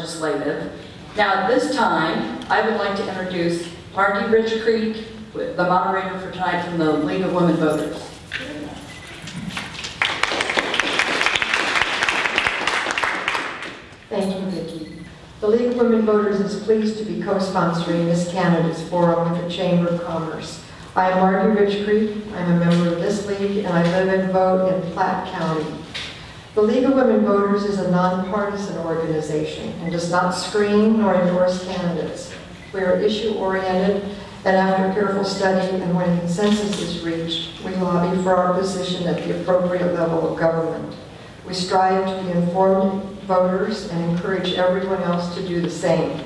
legislative. Now at this time, I would like to introduce Margie Ridgecrete, the moderator for tonight from the League of Women Voters. Thank you, Vicki. The League of Women Voters is pleased to be co-sponsoring this candidates forum with the Chamber of Commerce. I am Margie Ridgecrete. I'm a member of this league, and I live and vote in Platte County. The League of Women Voters is a nonpartisan organization and does not screen nor endorse candidates. We are issue-oriented, and after careful study and when a consensus is reached, we lobby for our position at the appropriate level of government. We strive to be informed voters and encourage everyone else to do the same.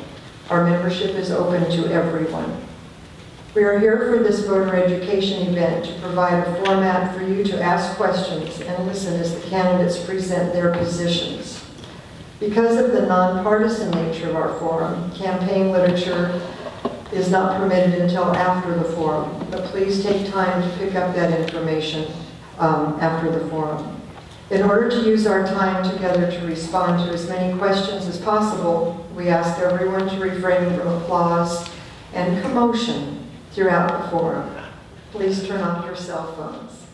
Our membership is open to everyone. We are here for this voter education event to provide a format for you to ask questions and listen as the candidates present their positions. Because of the nonpartisan nature of our forum, campaign literature is not permitted until after the forum, but please take time to pick up that information after the forum. In order to use our time together to respond to as many questions as possible, we ask everyone to refrain from applause and commotion throughout the forum. Please turn off your cell phones.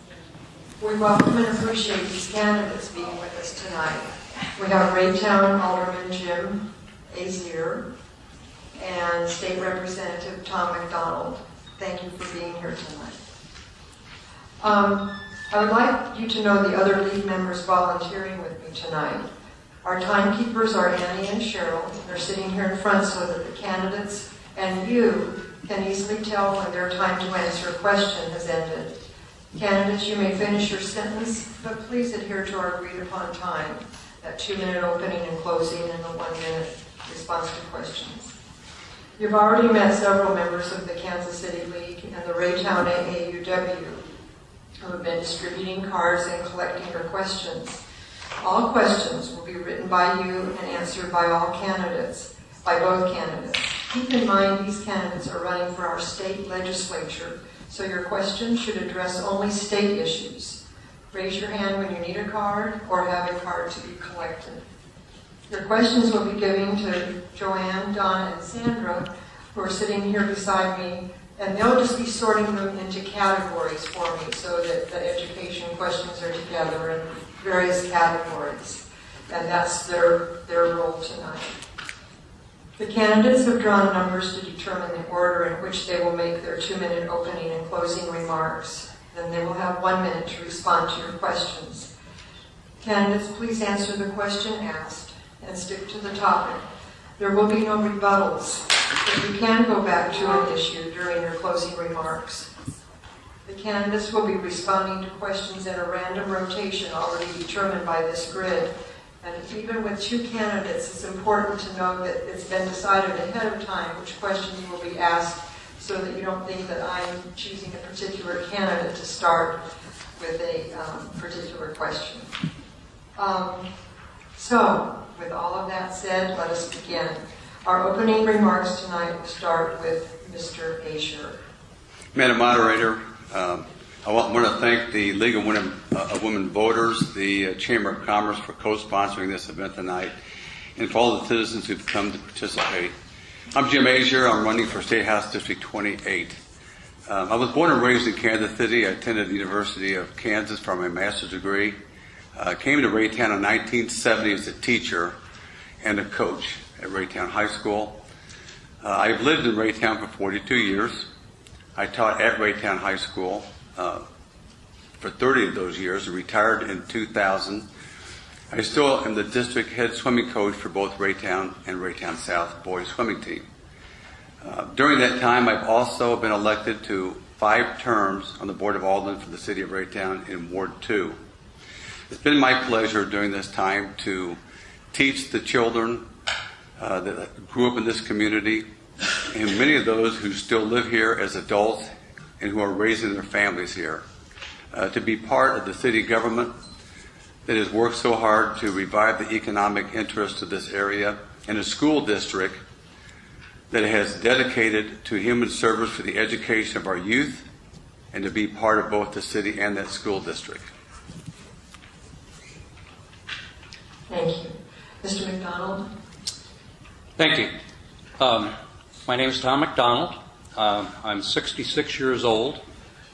We welcome and appreciate these candidates being with us tonight. We have Raytown Alderman Jim Aziere and State Representative Tom McDonald. Thank you for being here tonight. I would like you to know the other league members volunteering with me tonight. Our timekeepers are Annie and Cheryl. They're sitting here in front so that the candidates and you can easily tell when their time to answer a question has ended. Candidates, you may finish your sentence, but please adhere to our agreed upon time, that 2-minute opening and closing and the 1-minute response to questions. You've already met several members of the Kansas City League and the Raytown AAUW who have been distributing cards and collecting your questions. All questions will be written by you and answered by all candidates, by both candidates. Keep in mind these candidates are running for our state legislature, so your questions should address only state issues. Raise your hand when you need a card or have a card to be collected. Your questions will be given to Joanne, Donna, and Sandra, who are sitting here beside me, and they'll just be sorting them into categories for me so that the education questions are together in various categories. And that's their role tonight. The candidates have drawn numbers to determine the order in which they will make their 2-minute opening and closing remarks. Then they will have 1 minute to respond to your questions. Candidates, please answer the question asked and stick to the topic. There will be no rebuttals, but you can go back to an issue during your closing remarks. The candidates will be responding to questions in a random rotation already determined by this grid. And even with 2 candidates, it's important to know that it's been decided ahead of time which questions will be asked so that you don't think that I'm choosing a particular candidate to start with a particular question. So, with all of that said, let us begin. Our opening remarks tonight will start with Mr. Aziere. Madam Moderator, I want to thank the League of Women Voters, the Chamber of Commerce for co-sponsoring this event tonight, and for all the citizens who've come to participate. I'm Jim Aziere. I'm running for State House District 28. I was born and raised in Kansas City. I attended the University of Kansas for my master's degree. I came to Raytown in 1970 as a teacher and a coach at Raytown High School. I've lived in Raytown for 42 years. I taught at Raytown High School for 30 of those years and retired in 2000. I still am the district head swimming coach for both Raytown and Raytown South boys swimming team. During that time, I've also been elected to 5 terms on the Board of Aldermen for the City of Raytown in Ward 2. It's been my pleasure during this time to teach the children that grew up in this community and many of those who still live here as adults and who are raising their families here, to be part of the city government that has worked so hard to revive the economic interest of this area, and a school district that has dedicated to human service for the education of our youth, and to be part of both the city and that school district. Thank you. Mr. McDonald? Thank you. My name is Tom McDonald. I'm 66 years old.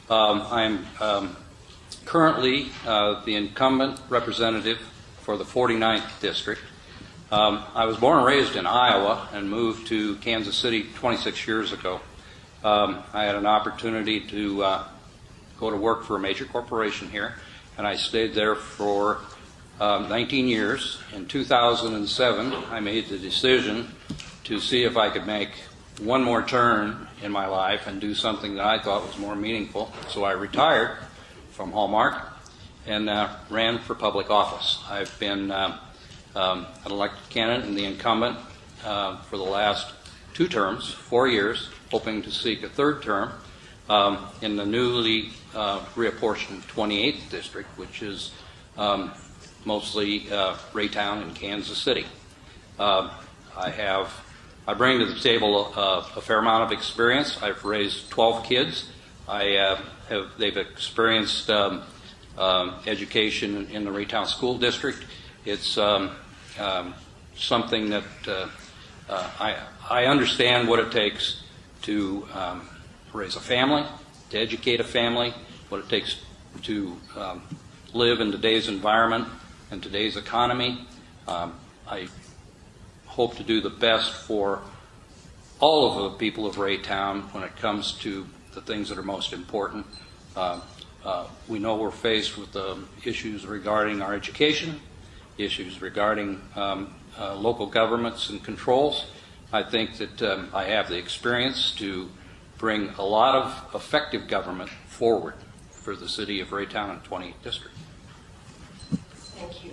I'm currently the incumbent representative for the 49th District. I was born and raised in Iowa and moved to Kansas City 26 years ago. I had an opportunity to go to work for a major corporation here, and I stayed there for 19 years. In 2007, I made the decision to see if I could make one more turn in my life and do something that I thought was more meaningful. So I retired from Hallmark and ran for public office. I've been an elected candidate and the incumbent for the last 2 terms, 4 years, hoping to seek a 3rd term in the newly reapportioned 28th District, which is mostly Raytown and Kansas City. I bring to the table a fair amount of experience. I've raised 12 kids. They've experienced education in the Raytown School District. It's something that I understand what it takes to raise a family, to educate a family, what it takes to live in today's environment and today's economy. I hope to do the best for all of the people of Raytown when it comes to the things that are most important. We know we're faced with issues regarding our education, issues regarding local governments and controls. I think that I have the experience to bring a lot of effective government forward for the city of Raytown and 28th District. Thank you.